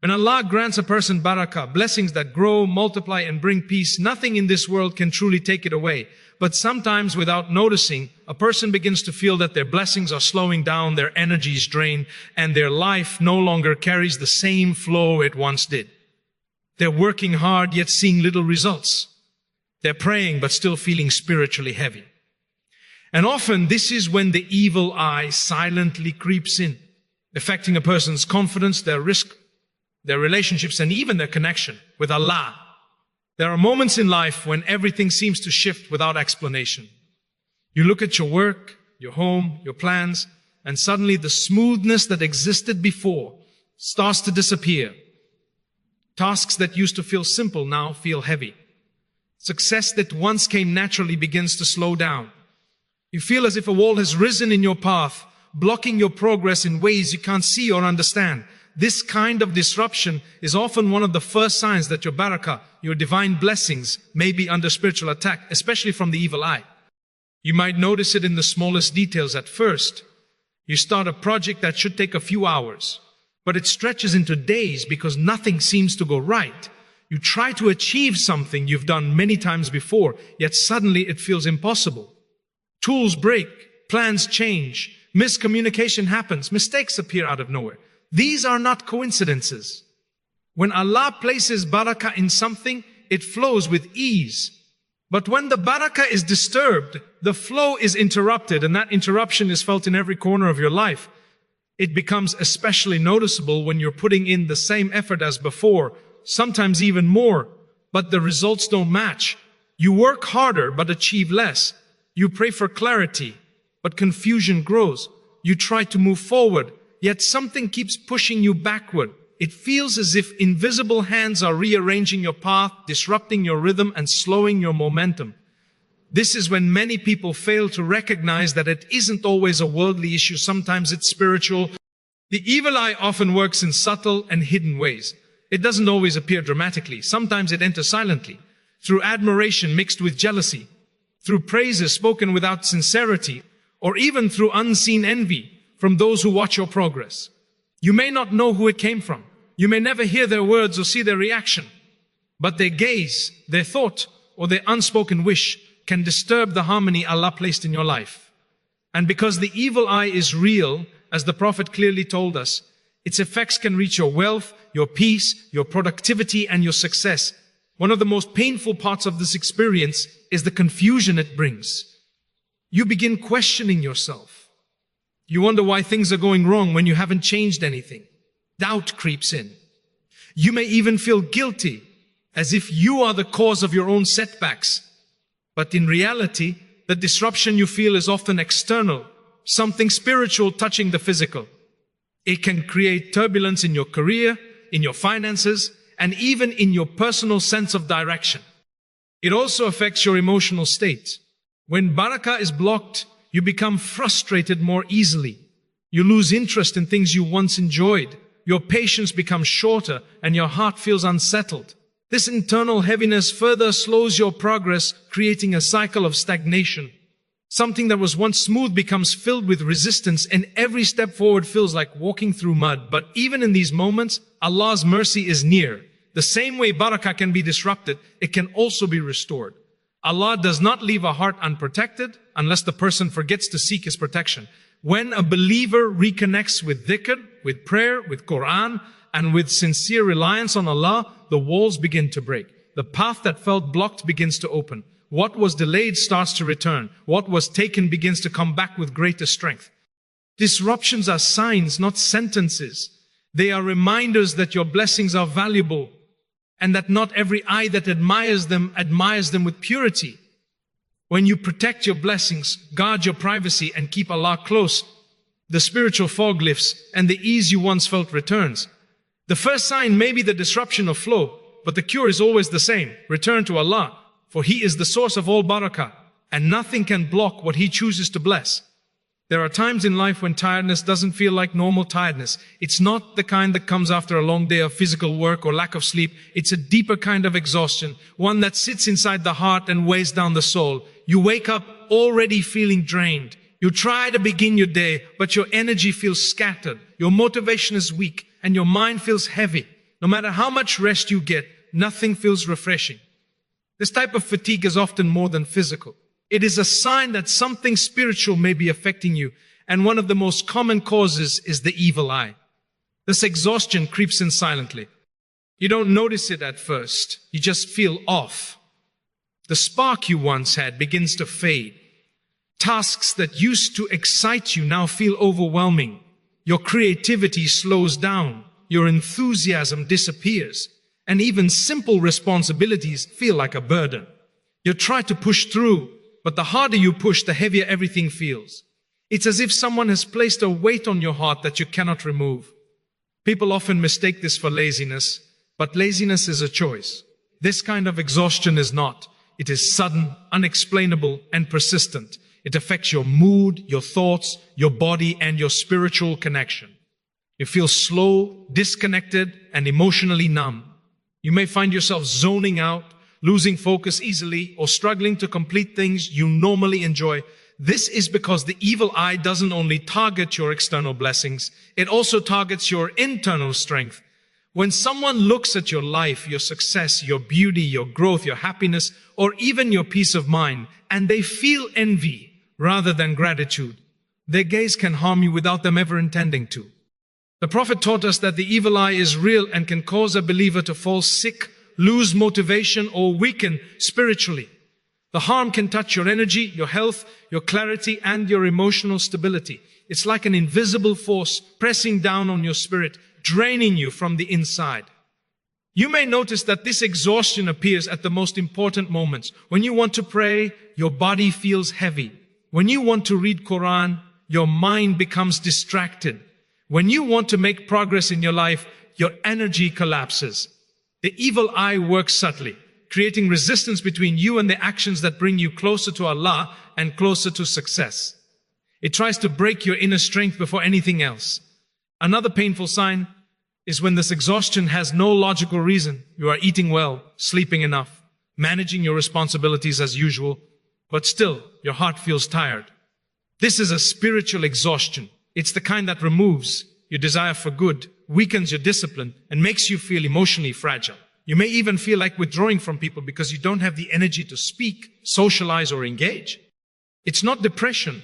When Allah grants a person barakah, blessings that grow, multiply and bring peace, nothing in this world can truly take it away. But sometimes without noticing, a person begins to feel that their blessings are slowing down, their energy is drained, and their life no longer carries the same flow it once did. They're working hard yet seeing little results. They're praying but still feeling spiritually heavy. And often this is when the evil eye silently creeps in, affecting a person's confidence, their risk, their relationships, and even their connection with Allah. There are moments in life when everything seems to shift without explanation. You look at your work, your home, your plans, and suddenly the smoothness that existed before starts to disappear. Tasks that used to feel simple now feel heavy. Success that once came naturally begins to slow down. You feel as if a wall has risen in your path, blocking your progress in ways you can't see or understand. This kind of disruption is often one of the first signs that your barakah, your divine blessings, may be under spiritual attack, especially from the evil eye. You might notice it in the smallest details at first. You start a project that should take a few hours, but it stretches into days because nothing seems to go right. You try to achieve something you've done many times before, yet suddenly it feels impossible. Tools break, plans change, miscommunication happens, mistakes appear out of nowhere. These are not coincidences. When Allah places barakah in something, it flows with ease. But when the barakah is disturbed, the flow is interrupted, and that interruption is felt in every corner of your life. It becomes especially noticeable when you're putting in the same effort as before, sometimes even more, but the results don't match. You work harder but achieve less. You pray for clarity, but confusion grows. You try to move forward, yet something keeps pushing you backward. It feels as if invisible hands are rearranging your path, disrupting your rhythm and slowing your momentum. This is when many people fail to recognize that it isn't always a worldly issue, sometimes it's spiritual. The evil eye often works in subtle and hidden ways. It doesn't always appear dramatically. Sometimes it enters silently, through admiration mixed with jealousy, through praises spoken without sincerity, or even through unseen envy from those who watch your progress. You may not know who it came from. You may never hear their words or see their reaction, but their gaze, their thought, or their unspoken wish can disturb the harmony Allah placed in your life. And because the evil eye is real, as the Prophet clearly told us, its effects can reach your wealth, your peace, your productivity, and your success. One of the most painful parts of this experience is the confusion it brings. You begin questioning yourself. You wonder why things are going wrong when you haven't changed anything. Doubt creeps in. You may even feel guilty, as if you are the cause of your own setbacks. But in reality, the disruption you feel is often external, something spiritual touching the physical. It can create turbulence in your career, in your finances, and even in your personal sense of direction. It also affects your emotional state. When barakah is blocked, you become frustrated more easily. You lose interest in things you once enjoyed. Your patience becomes shorter and your heart feels unsettled. This internal heaviness further slows your progress, creating a cycle of stagnation. Something that was once smooth becomes filled with resistance, and every step forward feels like walking through mud. But even in these moments, Allah's mercy is near. The same way barakah can be disrupted, it can also be restored. Allah does not leave a heart unprotected unless the person forgets to seek His protection. When a believer reconnects with dhikr, with prayer, with Quran, and with sincere reliance on Allah, the walls begin to break. The path that felt blocked begins to open. What was delayed starts to return. What was taken begins to come back with greater strength. Disruptions are signs, not sentences. They are reminders that your blessings are valuable, and that not every eye that admires them with purity. When you protect your blessings, guard your privacy, and keep Allah close, the spiritual fog lifts and the ease you once felt returns. The first sign may be the disruption of flow, but the cure is always the same. Return to Allah, for He is the source of all barakah, and nothing can block what He chooses to bless. There are times in life when tiredness doesn't feel like normal tiredness. It's not the kind that comes after a long day of physical work or lack of sleep. It's a deeper kind of exhaustion, one that sits inside the heart and weighs down the soul. You wake up already feeling drained. You try to begin your day, but your energy feels scattered. Your motivation is weak, and your mind feels heavy. No matter how much rest you get, nothing feels refreshing. This type of fatigue is often more than physical. It is a sign that something spiritual may be affecting you, and one of the most common causes is the evil eye. This exhaustion creeps in silently. You don't notice it at first. You just feel off. The spark you once had begins to fade. Tasks that used to excite you now feel overwhelming. Your creativity slows down. Your enthusiasm disappears. And even simple responsibilities feel like a burden. You try to push through, but the harder you push, the heavier everything feels. It's as if someone has placed a weight on your heart that you cannot remove. People often mistake this for laziness, but laziness is a choice. This kind of exhaustion is not. It is sudden, unexplainable, and persistent. It affects your mood, your thoughts, your body, and your spiritual connection. You feel slow, disconnected, and emotionally numb. You may find yourself zoning out, losing focus easily, or struggling to complete things you normally enjoy. This is because the evil eye doesn't only target your external blessings, it also targets your internal strength. When someone looks at your life, your success, your beauty, your growth, your happiness, or even your peace of mind, and they feel envy rather than gratitude, their gaze can harm you without them ever intending to. The Prophet taught us that the evil eye is real and can cause a believer to fall sick, lose motivation, or weaken spiritually. The harm can touch your energy, your health, your clarity, and your emotional stability. It's like an invisible force pressing down on your spirit, draining you from the inside. You may notice that this exhaustion appears at the most important moments. When you want to pray, your body feels heavy. When you want to read Quran, your mind becomes distracted. When you want to make progress in your life, your energy collapses. The evil eye works subtly, creating resistance between you and the actions that bring you closer to Allah and closer to success. It tries to break your inner strength before anything else. Another painful sign is when this exhaustion has no logical reason. You are eating well, sleeping enough, managing your responsibilities as usual, but still your heart feels tired. This is a spiritual exhaustion. It's the kind that removes your desire for good, weakens your discipline, and makes you feel emotionally fragile. You may even feel like withdrawing from people because you don't have the energy to speak, socialize, or engage. It's not depression,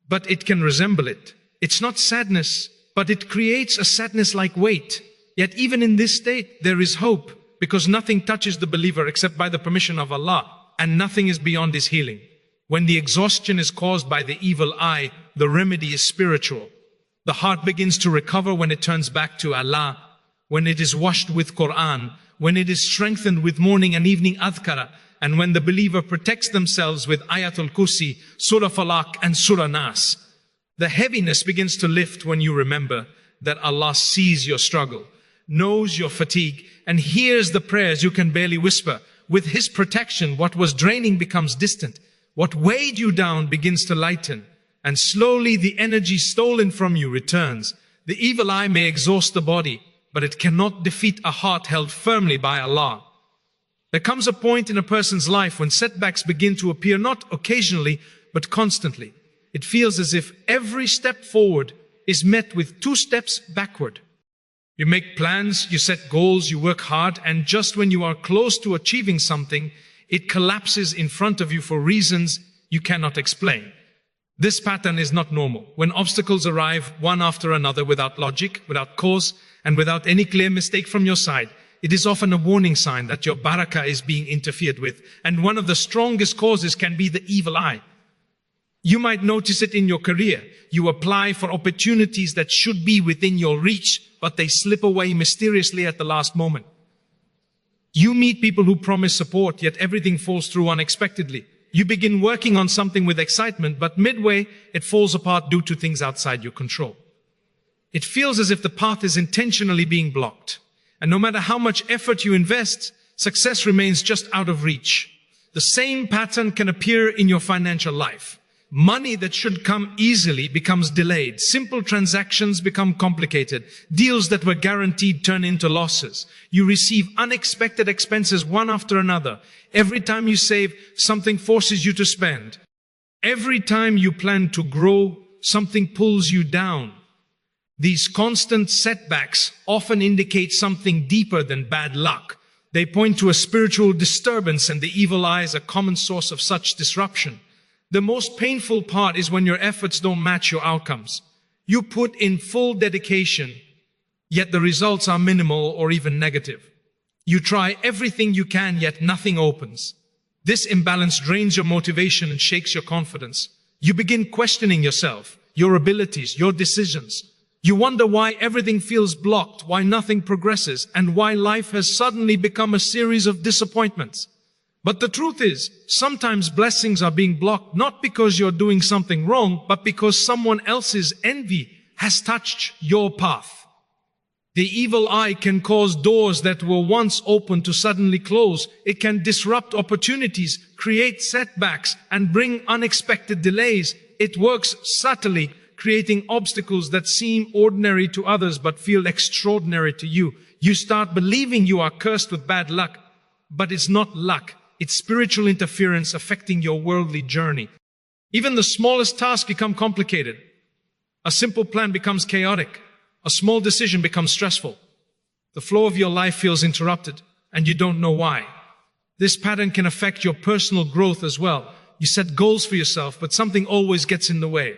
but it can resemble it. It's not sadness, but it creates a sadness-like weight. Yet even in this state, there is hope, because nothing touches the believer except by the permission of Allah, and nothing is beyond his healing. When the exhaustion is caused by the evil eye, the remedy is spiritual. The heart begins to recover when it turns back to Allah, when it is washed with Quran, when it is strengthened with morning and evening adhkara, and when the believer protects themselves with Ayatul Kursi, Surah Falaq, and Surah Nas. The heaviness begins to lift when you remember that Allah sees your struggle, knows your fatigue, and hears the prayers you can barely whisper. With His protection, what was draining becomes distant. What weighed you down begins to lighten, and slowly the energy stolen from you returns. The evil eye may exhaust the body, but it cannot defeat a heart held firmly by Allah. There comes a point in a person's life when setbacks begin to appear not occasionally, but constantly. It feels as if every step forward is met with 2 steps backward. You make plans, you set goals, you work hard, and just when you are close to achieving something, it collapses in front of you for reasons you cannot explain. This pattern is not normal. When obstacles arrive one after another without logic, without cause, and without any clear mistake from your side, it is often a warning sign that your barakah is being interfered with. And one of the strongest causes can be the evil eye. You might notice it in your career. You apply for opportunities that should be within your reach, but they slip away mysteriously at the last moment. You meet people who promise support, yet everything falls through unexpectedly. You begin working on something with excitement, but midway it falls apart due to things outside your control. It feels as if the path is intentionally being blocked. And no matter how much effort you invest, success remains just out of reach. The same pattern can appear in your financial life. Money that should come easily becomes delayed. Simple transactions become complicated. Deals that were guaranteed turn into losses. You receive unexpected expenses one after another. Every time you save, something forces you to spend. Every time you plan to grow, something pulls you down. These constant setbacks often indicate something deeper than bad luck. They point to a spiritual disturbance, and the evil eye is a common source of such disruption. The most painful part is when your efforts don't match your outcomes. You put in full dedication, yet the results are minimal or even negative. You try everything you can, yet nothing opens. This imbalance drains your motivation and shakes your confidence. You begin questioning yourself, your abilities, your decisions. You wonder why everything feels blocked, why nothing progresses, and why life has suddenly become a series of disappointments. But the truth is, sometimes blessings are being blocked not because you're doing something wrong, but because someone else's envy has touched your path. The evil eye can cause doors that were once open to suddenly close. It can disrupt opportunities, create setbacks, and bring unexpected delays. It works subtly, creating obstacles that seem ordinary to others but feel extraordinary to you. You start believing you are cursed with bad luck, but it's not luck. It's spiritual interference affecting your worldly journey. Even the smallest tasks become complicated. A simple plan becomes chaotic. A small decision becomes stressful. The flow of your life feels interrupted, and you don't know why. This pattern can affect your personal growth as well. You set goals for yourself, but something always gets in the way.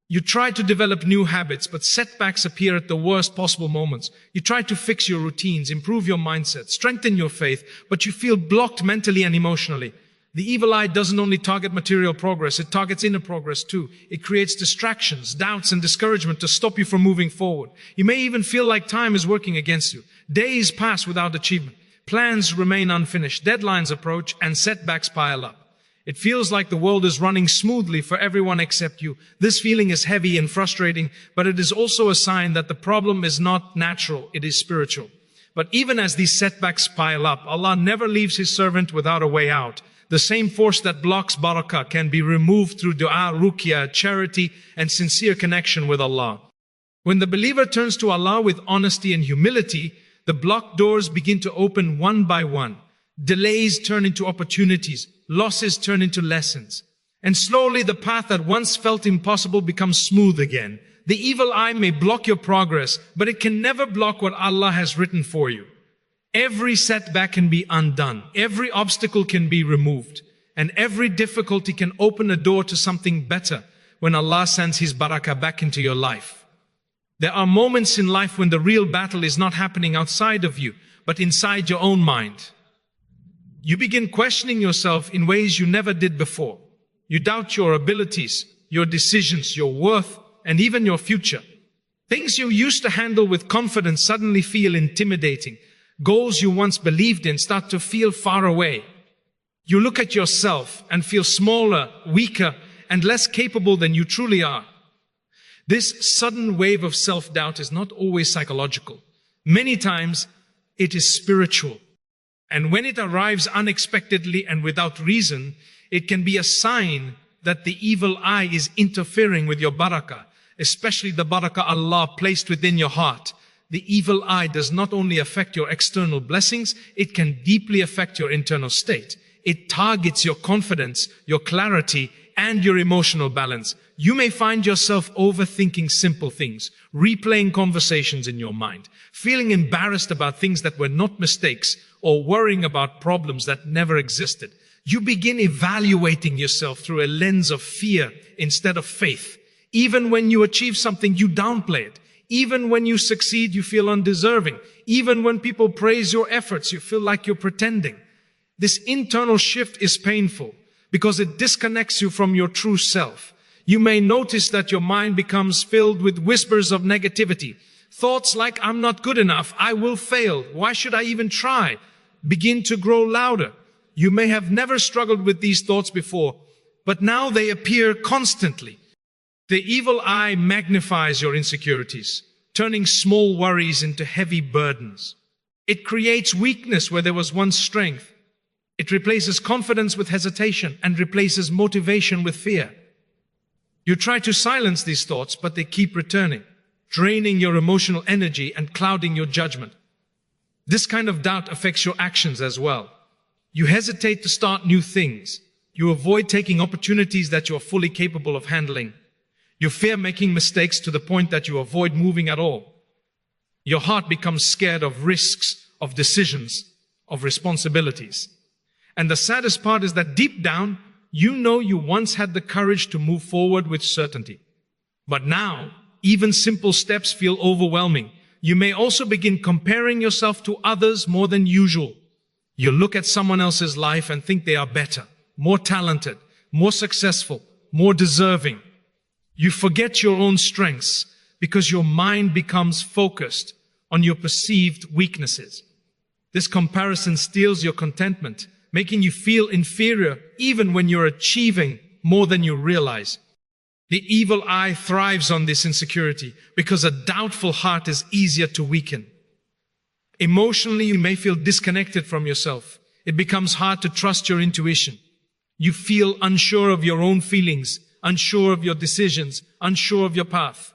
You try to develop new habits, but setbacks appear at the worst possible moments. You try to fix your routines, improve your mindset, strengthen your faith, but you feel blocked mentally and emotionally. The evil eye doesn't only target material progress, it targets inner progress too. It creates distractions, doubts, and discouragement to stop you from moving forward. You may even feel like time is working against you. Days pass without achievement. Plans remain unfinished. Deadlines approach, and setbacks pile up. It feels like the world is running smoothly for everyone except you. This feeling is heavy and frustrating, but it is also a sign that the problem is not natural, it is spiritual. But even as these setbacks pile up, Allah never leaves His servant without a way out. The same force that blocks barakah can be removed through dua, ruqya, charity, and sincere connection with Allah. When the believer turns to Allah with honesty and humility, the blocked doors begin to open one by one. Delays turn into opportunities, losses turn into lessons. And slowly the path that once felt impossible becomes smooth again. The evil eye may block your progress, but it can never block what Allah has written for you. Every setback can be undone. Every obstacle can be removed. And every difficulty can open a door to something better when Allah sends His barakah back into your life. There are moments in life when the real battle is not happening outside of you, but inside your own mind. You begin questioning yourself in ways you never did before. You doubt your abilities, your decisions, your worth, and even your future. Things you used to handle with confidence suddenly feel intimidating. Goals you once believed in start to feel far away. You look at yourself and feel smaller, weaker, and less capable than you truly are. This sudden wave of self-doubt is not always psychological. Many times, it is spiritual. And when it arrives unexpectedly and without reason, it can be a sign that the evil eye is interfering with your barakah, especially the barakah Allah placed within your heart. The evil eye does not only affect your external blessings, it can deeply affect your internal state. It targets your confidence, your clarity, and your emotional balance. You may find yourself overthinking simple things, replaying conversations in your mind, feeling embarrassed about things that were not mistakes, or worrying about problems that never existed. You begin evaluating yourself through a lens of fear instead of faith. Even when you achieve something, you downplay it. Even when you succeed, you feel undeserving. Even when people praise your efforts, you feel like you're pretending. This internal shift is painful because it disconnects you from your true self. You may notice that your mind becomes filled with whispers of negativity. Thoughts like, I'm not good enough, I will fail, why should I even try, begin to grow louder. You may have never struggled with these thoughts before, but now they appear constantly. The evil eye magnifies your insecurities, turning small worries into heavy burdens. It creates weakness where there was once strength. It replaces confidence with hesitation and replaces motivation with fear. You try to silence these thoughts, but they keep returning, draining your emotional energy and clouding your judgment. This kind of doubt affects your actions as well. You hesitate to start new things. You avoid taking opportunities that you are fully capable of handling. You fear making mistakes to the point that you avoid moving at all. Your heart becomes scared of risks, of decisions, of responsibilities. And the saddest part is that deep down, you know you once had the courage to move forward with certainty. But now, even simple steps feel overwhelming. You may also begin comparing yourself to others more than usual. You look at someone else's life and think they are better, more talented, more successful, more deserving. You forget your own strengths because your mind becomes focused on your perceived weaknesses. This comparison steals your contentment, making you feel inferior even when you're achieving more than you realize. The evil eye thrives on this insecurity because a doubtful heart is easier to weaken. Emotionally, you may feel disconnected from yourself. It becomes hard to trust your intuition. You feel unsure of your own feelings, unsure of your decisions, unsure of your path.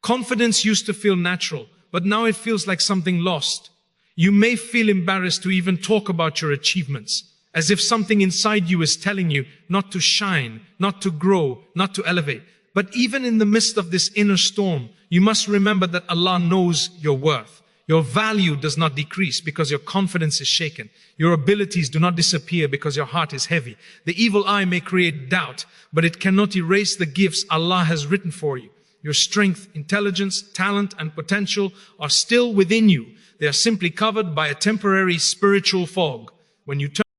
Confidence used to feel natural, but now it feels like something lost. You may feel embarrassed to even talk about your achievements, as if something inside you is telling you not to shine, not to grow, not to elevate. But even in the midst of this inner storm, you must remember that Allah knows your worth. Your value does not decrease because your confidence is shaken. Your abilities do not disappear because your heart is heavy. The evil eye may create doubt, but it cannot erase the gifts Allah has written for you. Your strength, intelligence, talent, and potential are still within you. They are simply covered by a temporary spiritual fog. When you turn